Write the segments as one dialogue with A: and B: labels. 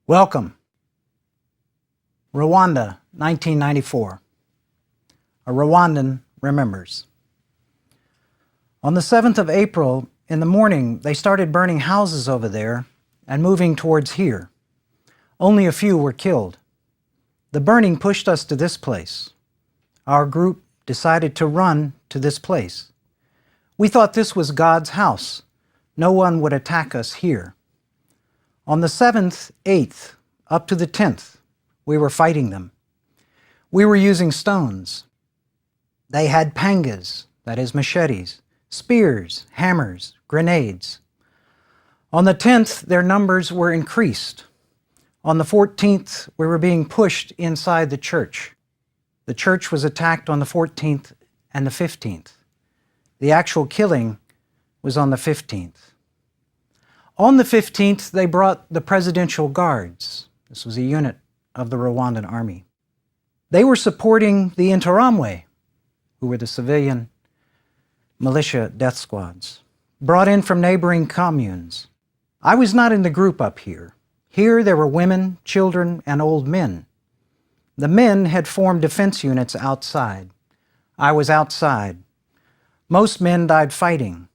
A: Welcome. Rwanda, 1994. A Rwandan remembers. On the 7th of April, in the morning, they started burning houses over there and moving towards here. Only a few were killed. The burning pushed us to this place. Our group decided to run to this place. We thought this was God's house. No one would attack us here. On the 7th, 8th, up to the 10th, we were fighting them. We were using stones. They had pangas, that is machetes, spears, hammers, grenades. On the 10th, their numbers were increased. On the 14th, we were being pushed inside the church. The church was attacked on the 14th and the 15th. The actual killing was on the 15th. On the 15th, they brought the Presidential Guards. This was a unit of the Rwandan army. They were supporting the Interahamwe, who were the civilian militia death squads, brought in from neighboring communes. I was not in the group up here. Here there were women, children, and old men. The men had formed defense units outside. I was outside. Most men died fighting.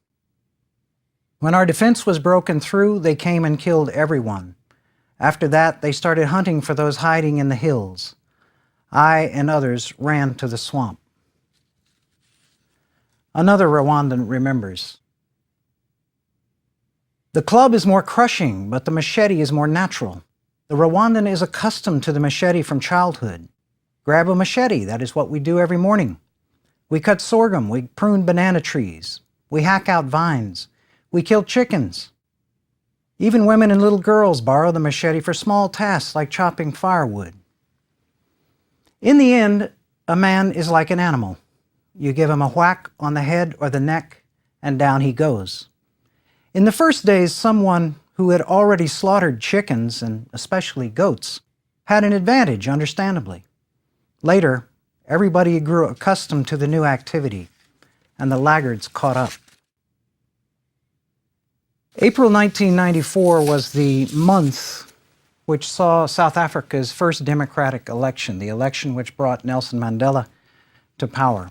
A: When our defense was broken through, they came and killed everyone. After that, they started hunting for those hiding in the hills. I and others ran to the swamp. Another Rwandan remembers. The club is more crushing, but the machete is more natural. The Rwandan is accustomed to the machete from childhood. Grab a machete, that is what we do every morning. We cut sorghum, we prune banana trees, we hack out vines. We kill chickens. Even women and little girls borrow the machete for small tasks like chopping firewood. In the end, a man is like an animal. You give him a whack on the head or the neck, and down he goes. In the first days, someone who had already slaughtered chickens, and especially goats, had an advantage, understandably. Later, everybody grew accustomed to the new activity, and the laggards caught up. April 1994 was the month which saw South Africa's first democratic election, the election which brought Nelson Mandela to power.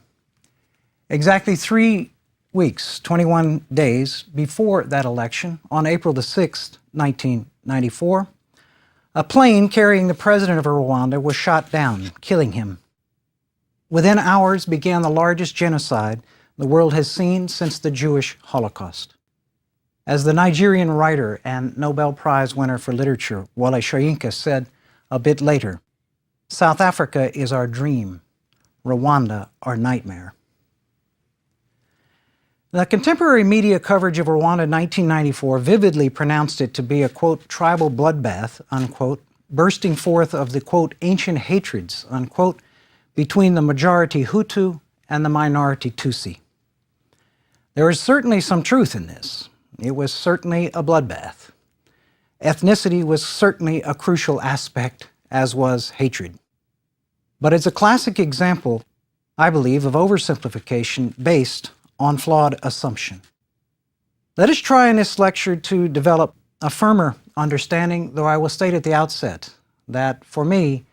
A: Exactly 3 weeks, 21 days before that election, on April the 6th, 1994, a plane carrying the president of Rwanda was shot down, killing him. Within hours began the largest genocide the world has seen since the Jewish Holocaust. As the Nigerian writer and Nobel Prize winner for literature, Wole Soyinka, said a bit later, South Africa is our dream, Rwanda our nightmare. The contemporary media coverage of Rwanda in 1994 vividly pronounced it to be a, quote, tribal bloodbath, unquote, bursting forth of the, quote, ancient hatreds, unquote, between the majority Hutu and the minority Tutsi. There is certainly some truth in this. It was certainly a bloodbath. Ethnicity was certainly a crucial aspect, as was hatred. But it's a classic example, I believe, of oversimplification based on flawed assumption. Let us try in this lecture to develop a firmer understanding, though I will state at the outset that for me,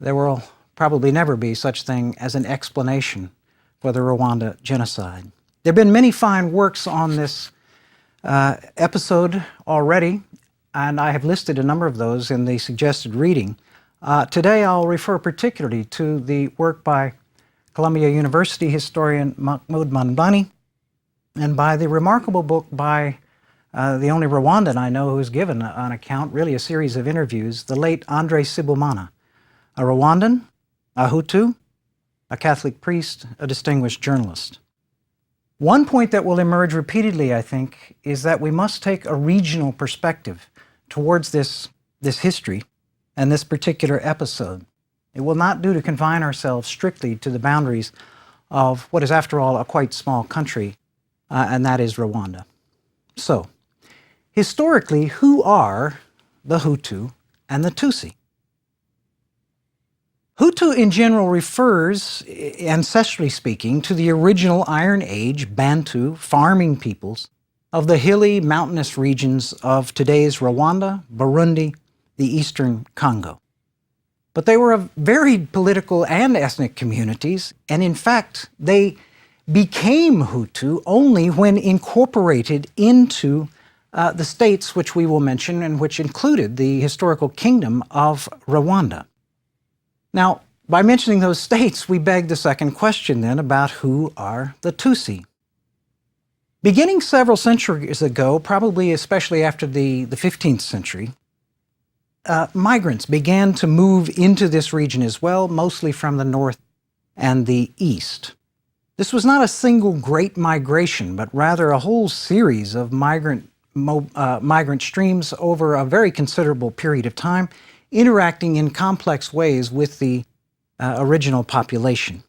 A: there will probably never be such thing as an explanation for the Rwanda genocide. There have been many fine works on this episode already, and I have listed a number of those in the suggested reading. Today I'll refer particularly to the work by Columbia University historian Mahmoud Manbani and by the remarkable book by the only Rwandan I know who's given an account, really a series of interviews, the late Andre Sibomana, a Rwandan, a Hutu, a Catholic priest, a distinguished journalist. One point that will emerge repeatedly, I think, is that we must take a regional perspective towards this history and this particular episode. It will not do to confine ourselves strictly to the boundaries of what is, after all, a quite small country, and that is Rwanda. So, historically, who are the Hutu and the Tutsi? Hutu in general refers, ancestrally speaking, to the original Iron Age Bantu farming peoples of the hilly, mountainous regions of today's Rwanda, Burundi, the eastern Congo. But they were of varied political and ethnic communities, and in fact, they became Hutu only when incorporated into the states which we will mention and which included the historical kingdom of Rwanda. Now, by mentioning those states, we beg the second question then about who are the Tutsi. Beginning several centuries ago, probably especially after the 15th century, migrants began to move into this region as well, mostly from the north and the east. This was not a single great migration, but rather a whole series of migrant streams over a very considerable period of time, interacting in complex ways with the original population.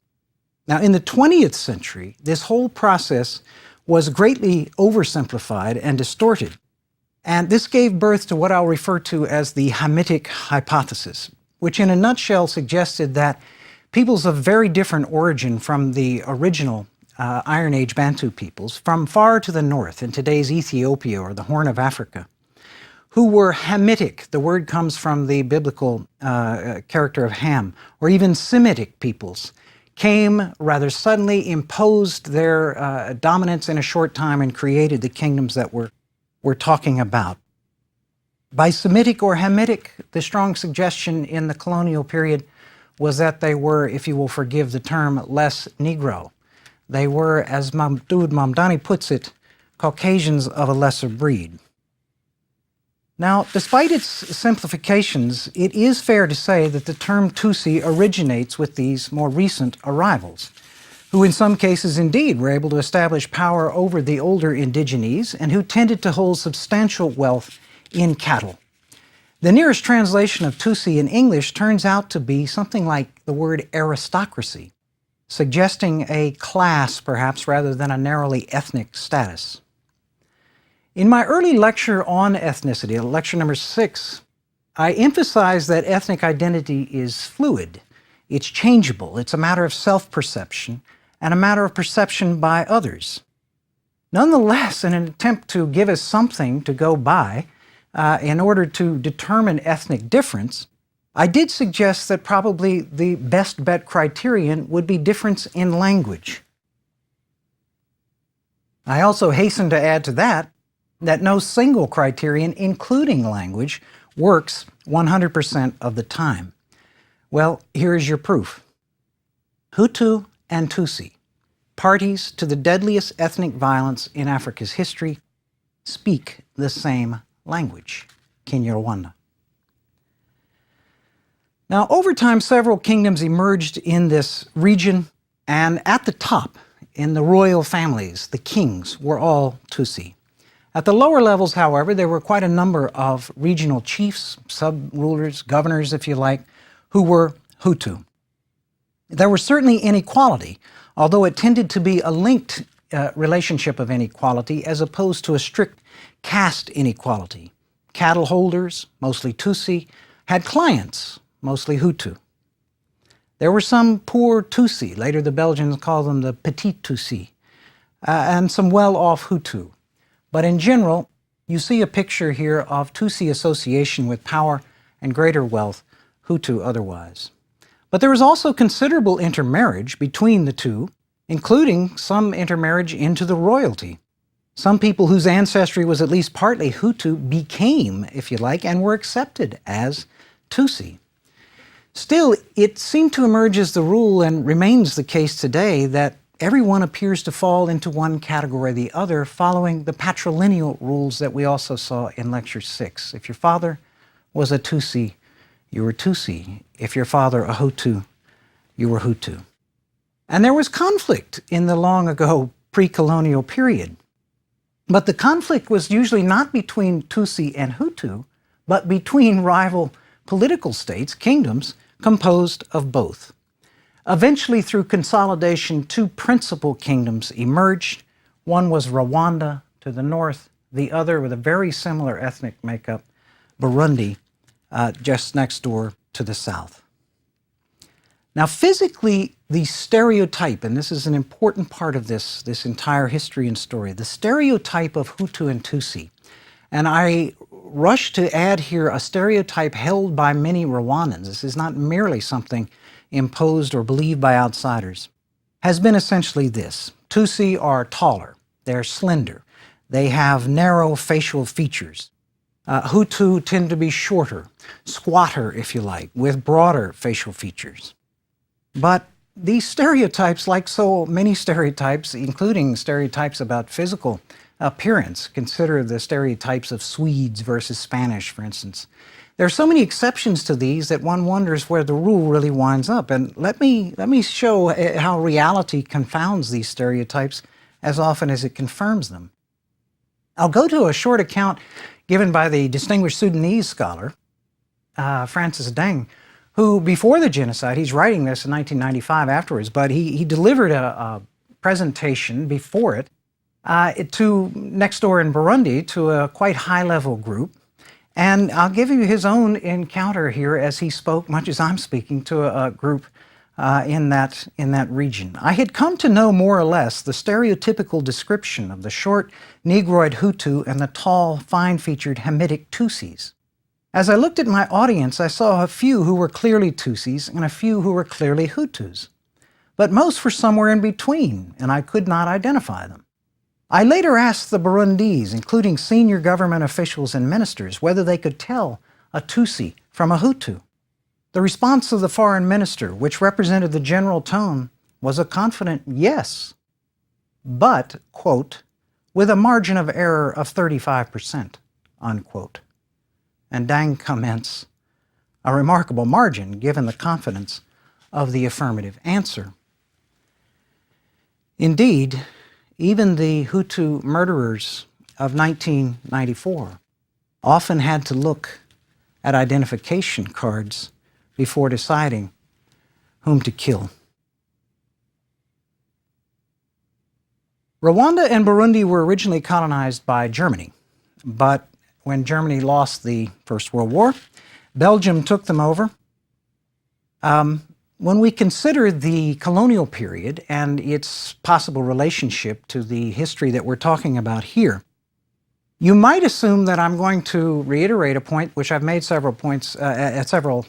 A: Now, in the 20th century, this whole process was greatly oversimplified and distorted. And this gave birth to what I'll refer to as the Hamitic hypothesis, which in a nutshell suggested that peoples of very different origin from the original Iron Age Bantu peoples, from far to the north in today's Ethiopia or the Horn of Africa, who were Hamitic, the word comes from the biblical character of Ham, or even Semitic peoples, came rather suddenly, imposed their dominance in a short time, and created the kingdoms that we're talking about. By Semitic or Hamitic, the strong suggestion in the colonial period was that they were, if you will forgive the term, less Negro. They were, as Mahmoud Mamdani puts it, Caucasians of a lesser breed. Now, despite its simplifications, it is fair to say that the term Tutsi originates with these more recent arrivals, who in some cases indeed were able to establish power over the older indigenes and who tended to hold substantial wealth in cattle. The nearest translation of Tutsi in English turns out to be something like the word aristocracy, suggesting a class perhaps rather than a narrowly ethnic status. In my early lecture on ethnicity, lecture number 6, I emphasized that ethnic identity is fluid, it's changeable, it's a matter of self-perception, and a matter of perception by others. Nonetheless, in an attempt to give us something to go by in order to determine ethnic difference, I did suggest that probably the best bet criterion would be difference in language. I also hasten to add to that no single criterion, including language, works 100% of the time. Well, here is your proof. Hutu and Tutsi, parties to the deadliest ethnic violence in Africa's history, speak the same language, Kinyarwanda. Now, over time, several kingdoms emerged in this region, and at the top, in the royal families, the kings were all Tutsi. At the lower levels, however, there were quite a number of regional chiefs, sub-rulers, governors, if you like, who were Hutu. There was certainly inequality, although it tended to be a linked relationship of inequality as opposed to a strict caste inequality. Cattle holders, mostly Tutsi, had clients, mostly Hutu. There were some poor Tutsi, later the Belgians called them the Petit Tutsi, and some well-off Hutu. But in general, you see a picture here of Tutsi association with power and greater wealth, Hutu otherwise. But there was also considerable intermarriage between the two, including some intermarriage into the royalty. Some people whose ancestry was at least partly Hutu became, if you like, and were accepted as Tutsi. Still, it seemed to emerge as the rule, and remains the case today, that everyone appears to fall into one category or the other, following the patrilineal rules that we also saw in Lecture 6. If your father was a Tutsi, you were Tutsi. If your father a Hutu, you were Hutu. And there was conflict in the long ago pre-colonial period. But the conflict was usually not between Tutsi and Hutu, but between rival political states, kingdoms, composed of both. Eventually, through consolidation, two principal kingdoms emerged. One was Rwanda to the north, the other with a very similar ethnic makeup, Burundi, just next door to the south. Now, physically, the stereotype, and this is an important part of this entire history and story, the stereotype of Hutu and Tutsi, and I rush to add here a stereotype held by many Rwandans, this is not merely something imposed or believed by outsiders, has been essentially this. Tutsi are taller, they're slender, they have narrow facial features. Hutu tend to be shorter, squatter if you like, with broader facial features. But these stereotypes, like so many stereotypes, including stereotypes about physical appearance, consider the stereotypes of Swedes versus Spanish, for instance. There are so many exceptions to these that one wonders where the rule really winds up. And let me show how reality confounds these stereotypes as often as it confirms them. I'll go to a short account given by the distinguished Sudanese scholar, Francis Deng, who before the genocide, he's writing this in 1995 afterwards, but he delivered a presentation before it to next door in Burundi to a quite high-level group. And I'll give you his own encounter here as he spoke, much as I'm speaking, to a group in that region. I had come to know more or less the stereotypical description of the short Negroid Hutu and the tall, fine-featured Hamitic Tutsis. As I looked at my audience, I saw a few who were clearly Tutsis and a few who were clearly Hutus. But most were somewhere in between, and I could not identify them. I later asked the Burundis, including senior government officials and ministers, whether they could tell a Tutsi from a Hutu. The response of the foreign minister, which represented the general tone, was a confident yes, but, quote, with a margin of error of 35%, unquote. And Dang comments, a remarkable margin given the confidence of the affirmative answer. Indeed, even the Hutu murderers of 1994 often had to look at identification cards before deciding whom to kill. Rwanda and Burundi were originally colonized by Germany, but when Germany lost the First World War, Belgium took them over. When we consider the colonial period and its possible relationship to the history that we're talking about here, you might assume that I'm going to reiterate a point which I've made several points at several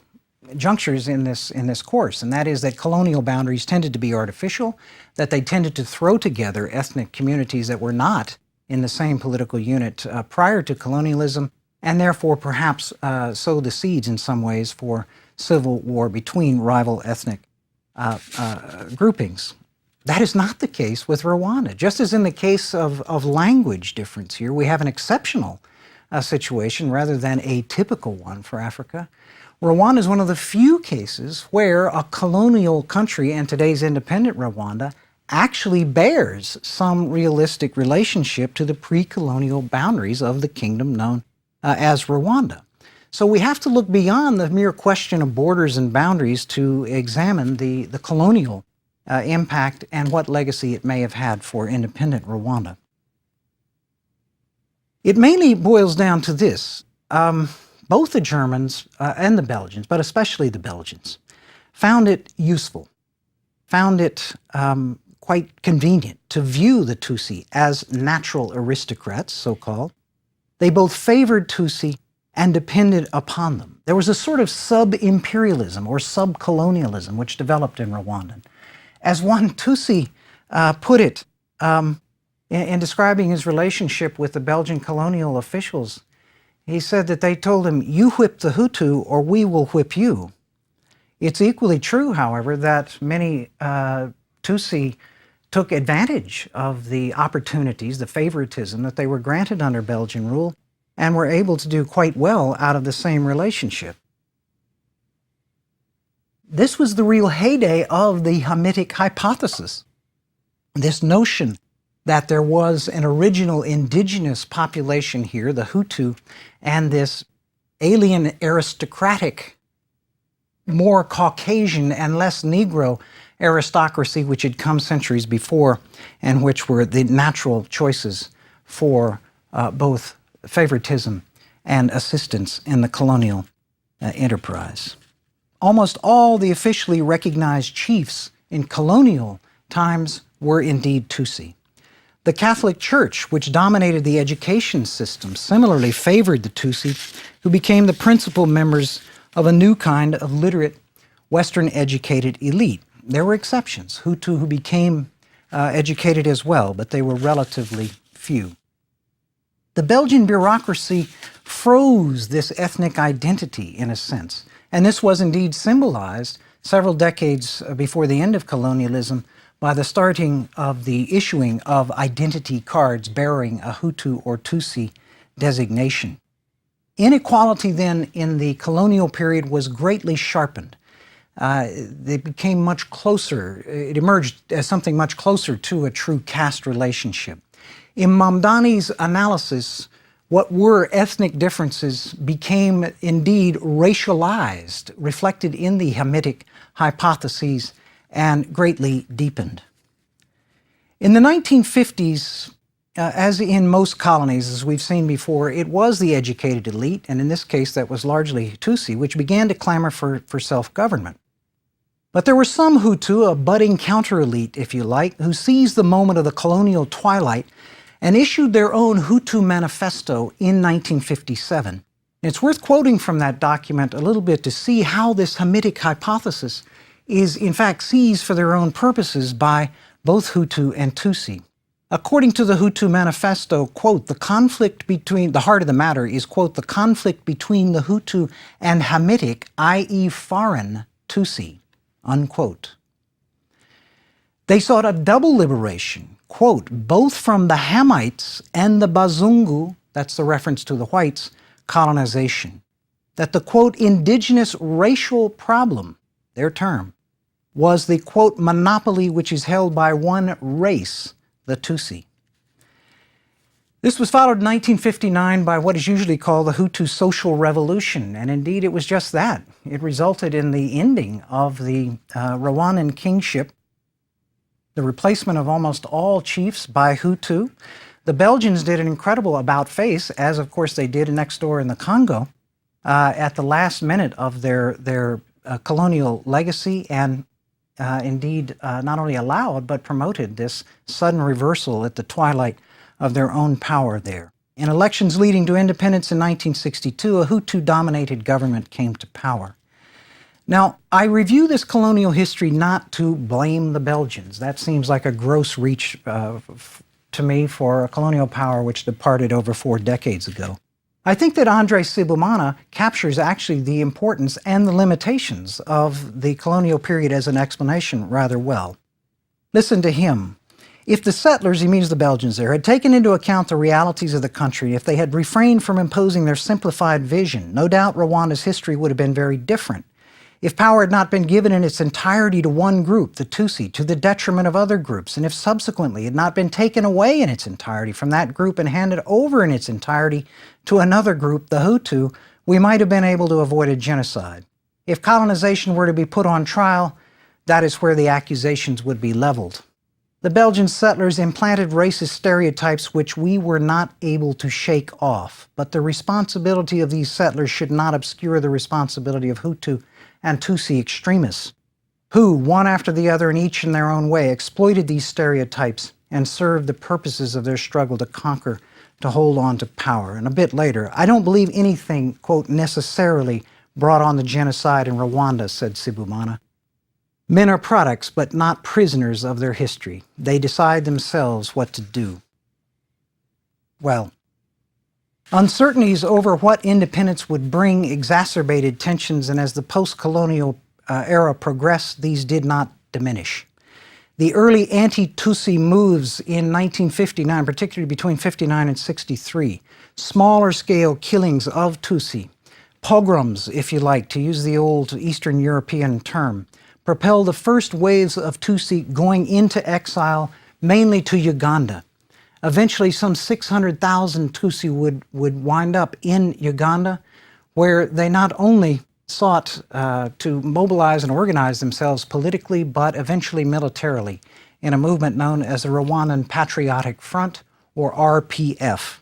A: junctures in this course, and that is that colonial boundaries tended to be artificial, that they tended to throw together ethnic communities that were not in the same political unit prior to colonialism, and therefore perhaps sow the seeds in some ways for civil war between rival ethnic groupings. That is not the case with Rwanda. Just as in the case of language difference here, we have an exceptional situation rather than a typical one for Africa. Rwanda is one of the few cases where a colonial country, and today's independent Rwanda, actually bears some realistic relationship to the pre-colonial boundaries of the kingdom known as Rwanda. So we have to look beyond the mere question of borders and boundaries to examine the colonial impact and what legacy it may have had for independent Rwanda. It mainly boils down to this. Both the Germans and the Belgians, but especially the Belgians, found it useful, found it quite convenient to view the Tutsi as natural aristocrats, so-called. They both favored Tutsi and depended upon them. There was a sort of sub-imperialism or sub-colonialism which developed in Rwanda. As one Tutsi put it in describing his relationship with the Belgian colonial officials, he said that they told him, "You whip the Hutu or we will whip you." It's equally true, however, that many Tutsi took advantage of the opportunities, the favoritism that they were granted under Belgian rule, and were able to do quite well out of the same relationship. This was the real heyday of the Hamitic hypothesis, this notion that there was an original indigenous population here, the Hutu, and this alien aristocratic, more Caucasian and less Negro aristocracy which had come centuries before and which were the natural choices for both favoritism and assistance in the colonial enterprise. Almost all the officially recognized chiefs in colonial times were indeed Tutsi. The Catholic Church, which dominated the education system, similarly favored the Tutsi, who became the principal members of a new kind of literate, Western-educated elite. There were exceptions, Hutu who became educated as well, but they were relatively few. The Belgian bureaucracy froze this ethnic identity in a sense, and this was indeed symbolized several decades before the end of colonialism by the starting of the issuing of identity cards bearing a Hutu or Tutsi designation. Inequality then in the colonial period was greatly sharpened. It became much closer, it emerged as something much closer to a true caste relationship. In Mamdani's analysis, what were ethnic differences became indeed racialized, reflected in the Hamitic hypotheses, and greatly deepened. In the 1950s, as in most colonies, as we've seen before, it was the educated elite, and in this case that was largely Tutsi, which began to clamor for self-government. But there were some Hutu, a budding counter-elite, if you like, who seized the moment of the colonial twilight and issued their own Hutu manifesto in 1957. It's worth quoting from that document a little bit to see how this Hamitic hypothesis is in fact seized for their own purposes by both Hutu and Tutsi. According to the Hutu manifesto, quote, the heart of the matter is, quote, the conflict between the Hutu and Hamitic, i.e. foreign Tutsi, unquote. They sought a double liberation, quote, both from the Hamites and the Bazungu, that's the reference to the whites, colonization. That the, quote, indigenous racial problem, their term, was the, quote, monopoly which is held by one race, the Tutsi. This was followed in 1959 by what is usually called the Hutu social revolution, and indeed it was just that. It resulted in the ending of the Rwandan kingship, the replacement of almost all chiefs by Hutu. The Belgians did an incredible about-face, as of course they did next door in the Congo, at the last minute of their colonial legacy, and indeed not only allowed but promoted this sudden reversal at the twilight of their own power there. In elections leading to independence in 1962, a Hutu-dominated government came to power. Now, I review this colonial history not to blame the Belgians. That seems like a gross reach to me for a colonial power which departed over 4 decades ago. I think that Andre Sibomana captures actually the importance and the limitations of the colonial period as an explanation rather well. Listen to him. If the settlers, he means the Belgians there, had taken into account the realities of the country, if they had refrained from imposing their simplified vision, no doubt Rwanda's history would have been very different. If power had not been given in its entirety to one group, the Tutsi, to the detriment of other groups, and if subsequently it had not been taken away in its entirety from that group and handed over in its entirety to another group, the Hutu, we might have been able to avoid a genocide. If colonization were to be put on trial, that is where the accusations would be leveled. The Belgian settlers implanted racist stereotypes which we were not able to shake off, but the responsibility of these settlers should not obscure the responsibility of Hutu and Tutsi extremists, who, one after the other and each in their own way, exploited these stereotypes and served the purposes of their struggle to conquer, to hold on to power. And a bit later, I don't believe anything, quote, necessarily brought on the genocide in Rwanda, said Sibomana. Men are products, but not prisoners of their history. They decide themselves what to do. Well, uncertainties over what independence would bring exacerbated tensions, and as the post-colonial era progressed, these did not diminish. The early anti-Tutsi moves in 1959, particularly between 59 and 63, smaller-scale killings of Tutsi, pogroms, if you like, to use the old Eastern European term, propelled the first waves of Tutsi going into exile, mainly to Uganda. Eventually, some 600,000 Tutsi would wind up in Uganda, where they not only sought to mobilize and organize themselves politically, but eventually militarily, in a movement known as the Rwandan Patriotic Front, or RPF.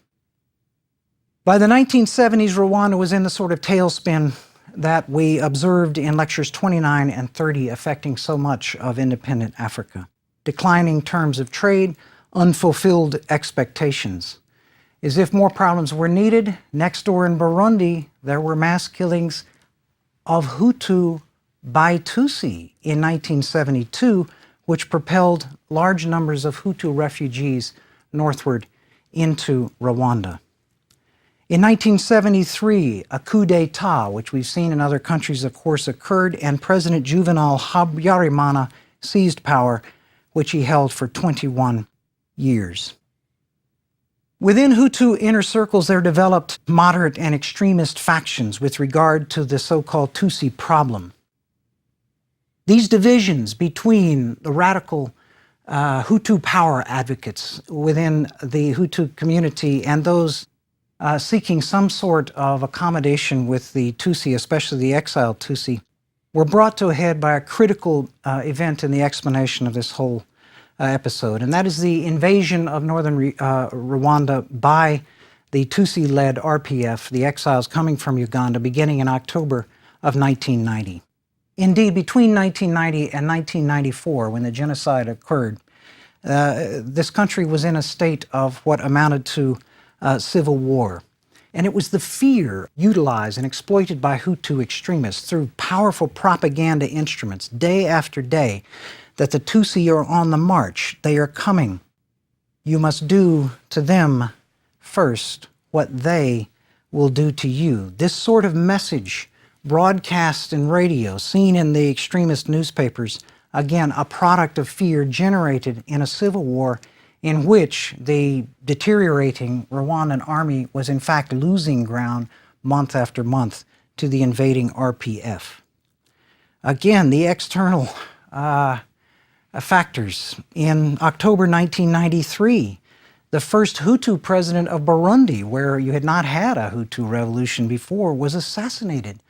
A: By the 1970s, Rwanda was in the sort of tailspin that we observed in lectures 29 and 30 affecting so much of independent Africa. Declining terms of trade, unfulfilled expectations. As if more problems were needed, next door in Burundi, there were mass killings of Hutu by Tutsi in 1972, which propelled large numbers of Hutu refugees northward into Rwanda. In 1973, a coup d'etat, which we've seen in other countries, of course, occurred, and President Juvenal Habyarimana seized power, which he held for 21 years. Within Hutu inner circles, there developed moderate and extremist factions with regard to the so-called Tutsi problem. These divisions between the radical Hutu power advocates within the Hutu community and those seeking some sort of accommodation with the Tutsi, especially the exiled Tutsi, were brought to a head by a critical event in the explanation of this whole episode, and that is the invasion of northern Rwanda by the Tutsi-led RPF, the exiles coming from Uganda, beginning in October of 1990. Indeed, between 1990 and 1994, when the genocide occurred, this country was in a state of what amounted to civil war. And it was the fear utilized and exploited by Hutu extremists through powerful propaganda instruments day after day that the Tutsi are on the march. They are coming. You must do to them first what they will do to you. This sort of message broadcast in radio, seen in the extremist newspapers, again, a product of fear generated in a civil war in which the deteriorating Rwandan army was in fact losing ground month after month to the invading RPF. Again, the external factors. In October 1993, the first Hutu president of Burundi, where you had not had a Hutu revolution before, was assassinated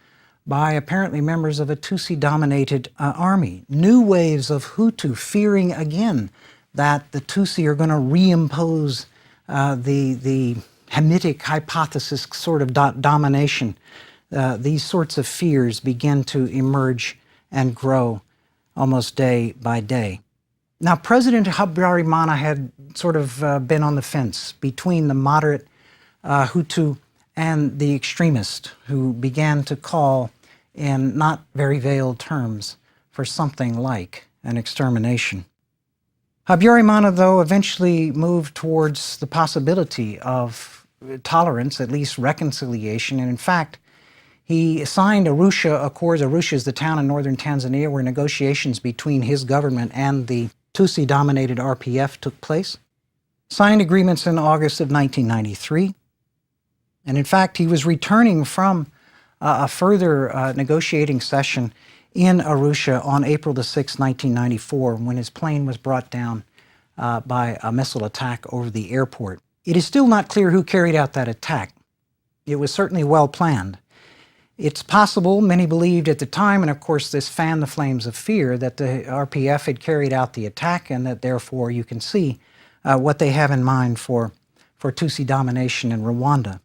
A: by apparently members of a Tutsi-dominated army. New waves of Hutu fearing again that the Tutsi are going to reimpose the Hamitic hypothesis sort of domination. These sorts of fears begin to emerge and grow almost day by day. Now, President Habyarimana had sort of been on the fence between the moderate Hutu and the extremist, who began to call in not very veiled terms for something like an extermination. Habyarimana, though, eventually moved towards the possibility of tolerance, at least reconciliation, and in fact, he signed Arusha Accords. Arusha is the town in northern Tanzania where negotiations between his government and the Tutsi-dominated RPF took place. Signed agreements in August of 1993. And in fact, he was returning from a further negotiating session in Arusha on April the 6th, 1994, when his plane was brought down by a missile attack over the airport. It is still not clear who carried out that attack. It was certainly well planned. It's possible, many believed at the time, and of course this fanned the flames of fear, that the RPF had carried out the attack and that therefore you can see what they have in mind for Tutsi domination in Rwanda.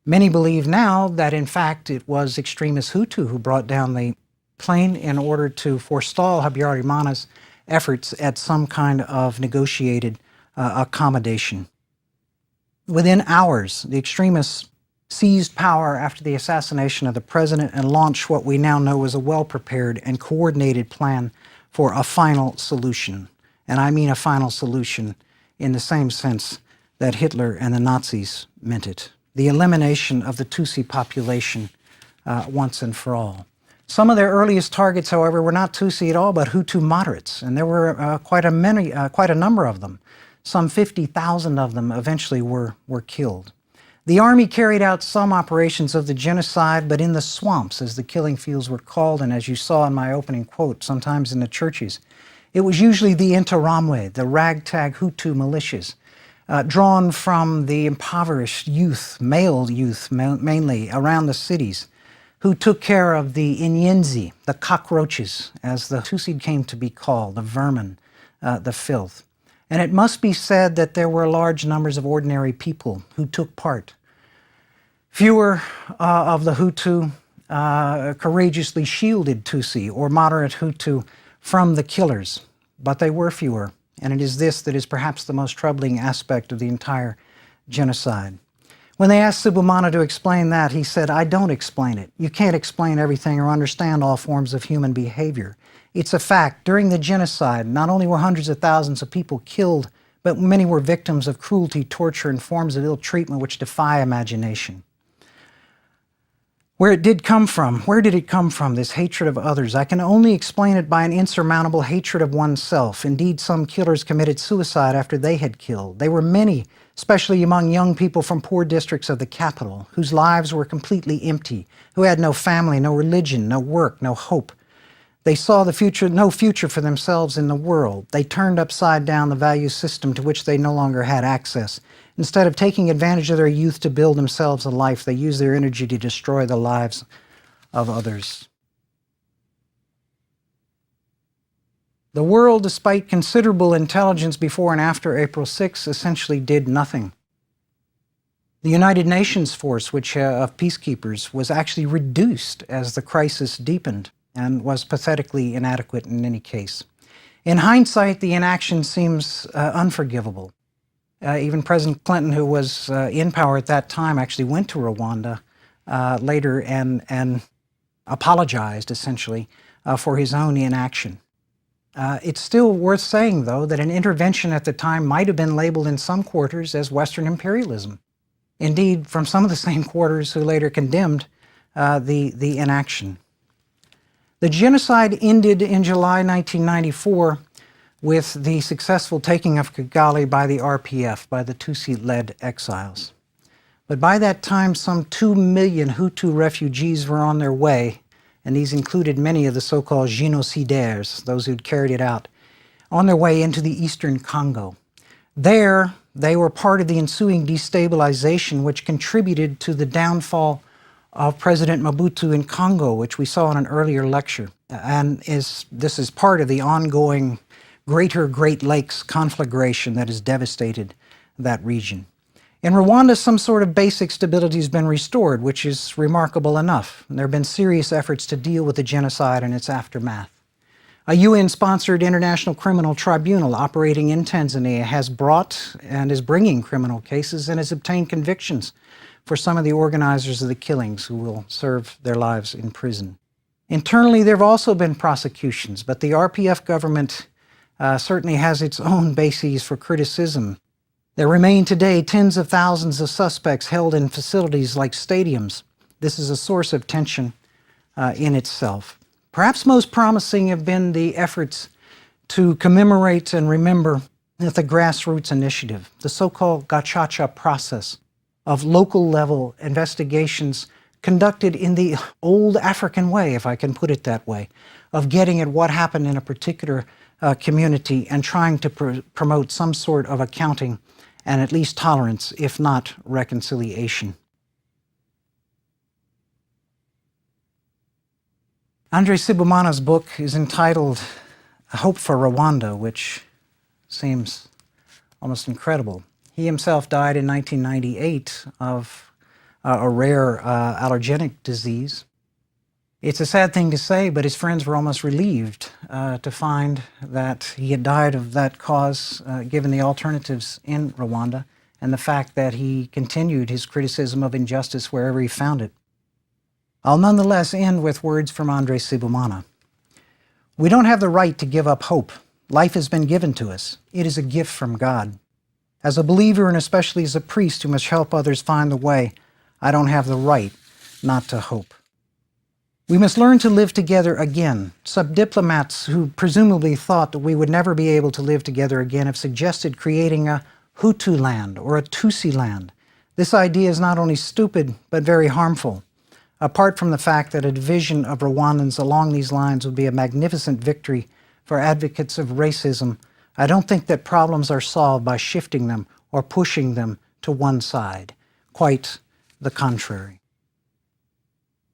A: Many believe now that in fact it was extremist Hutu who brought down the plane in order to forestall Habyarimana's efforts at some kind of negotiated accommodation. Within hours, the extremists seized power after the assassination of the president and launched what we now know is a well-prepared and coordinated plan for a final solution. And I mean a final solution in the same sense that Hitler and the Nazis meant it. The elimination of the Tutsi population once and for all. Some of their earliest targets, however, were not Tutsi at all, but Hutu moderates, and there were quite a number of them. Some 50,000 of them eventually were killed. The army carried out some operations of the genocide, but in the swamps, as the killing fields were called, and as you saw in my opening quote, sometimes in the churches. It was usually the Interahamwe, the ragtag Hutu militias, drawn from the impoverished youth, male youth mainly, around the cities, who took care of the Inyenzi, the cockroaches, as the Tutsi came to be called, the vermin, the filth. And it must be said that there were large numbers of ordinary people who took part. Fewer of the Hutu courageously shielded Tutsi or moderate Hutu from the killers, but they were fewer, And it is this that is perhaps the most troubling aspect of the entire genocide. When they asked Sibomana to explain that, he said, "I don't explain it. You can't explain everything or understand all forms of human behavior. It's a fact. During the genocide, not only were hundreds of thousands of people killed, but many were victims of cruelty, torture, and forms of ill treatment which defy imagination." Where did it come from, this hatred of others? I can only explain it by an insurmountable hatred of oneself. Indeed, some killers committed suicide after they had killed. They were many, especially among young people from poor districts of the capital, whose lives were completely empty, who had no family, no religion, no work, no hope. They saw no future for themselves in the world. They turned upside down the value system to which they no longer had access. Instead of taking advantage of their youth to build themselves a life, they used their energy to destroy the lives of others. The world, despite considerable intelligence before and after April 6, essentially did nothing. The United Nations force, of peacekeepers, was actually reduced as the crisis deepened and was pathetically inadequate in any case. In hindsight, the inaction seems unforgivable. Even President Clinton, who was in power at that time, actually went to Rwanda later and apologized, essentially, for his own inaction. It's still worth saying, though, that an intervention at the time might have been labeled in some quarters as Western imperialism. Indeed, from some of the same quarters who later condemned the inaction. The genocide ended in July 1994 with the successful taking of Kigali by the RPF, by the Tutsi-led exiles. But by that time, some 2 million Hutu refugees were on their way, and these included many of the so-called génocidaires, those who'd carried it out, on their way into the eastern Congo. There, they were part of the ensuing destabilization which contributed to the downfall of President Mobutu in Congo, which we saw in an earlier lecture. And this is part of the ongoing Greater Great Lakes conflagration that has devastated that region. In Rwanda, some sort of basic stability has been restored, which is remarkable enough. There have been serious efforts to deal with the genocide and its aftermath. A UN-sponsored International Criminal Tribunal operating in Tanzania has brought and is bringing criminal cases and has obtained convictions for some of the organizers of the killings who will serve their lives in prison. Internally, there have also been prosecutions, but the RPF government certainly has its own bases for criticism. There remain today tens of thousands of suspects held in facilities like stadiums. This is a source of tension in itself. Perhaps most promising have been the efforts to commemorate and remember the grassroots initiative, the so-called gacaca process of local-level investigations conducted in the old African way, if I can put it that way, of getting at what happened in a particular community and trying to promote some sort of accounting and at least tolerance, if not reconciliation. Andre Sibomana's book is entitled Hope for Rwanda, which seems almost incredible. He himself died in 1998 of a rare allergenic disease. It's a sad thing to say, but his friends were almost relieved to find that he had died of that cause, given the alternatives in Rwanda and the fact that he continued his criticism of injustice wherever he found it. I'll nonetheless end with words from Andre Sibomana. We don't have the right to give up hope. Life has been given to us. It is a gift from God. As a believer, and especially as a priest who must help others find the way, I don't have the right not to hope. We must learn to live together again. Some diplomats who presumably thought that we would never be able to live together again have suggested creating a Hutu land or a Tutsi land. This idea is not only stupid, but very harmful. Apart from the fact that a division of Rwandans along these lines would be a magnificent victory for advocates of racism, I don't think that problems are solved by shifting them or pushing them to one side. Quite the contrary.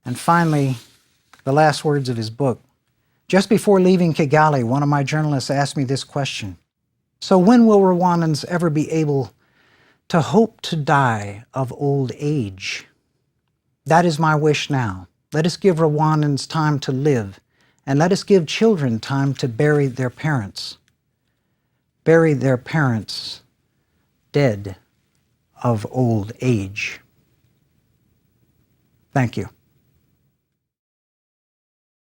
A: And finally, the last words of his book. Just before leaving Kigali, one of my journalists asked me this question. So when will Rwandans ever be able to hope to die of old age? That is my wish now. Let us give Rwandans time to live, and let us give children time to bury their parents. bury their parents dead of old age. Thank you.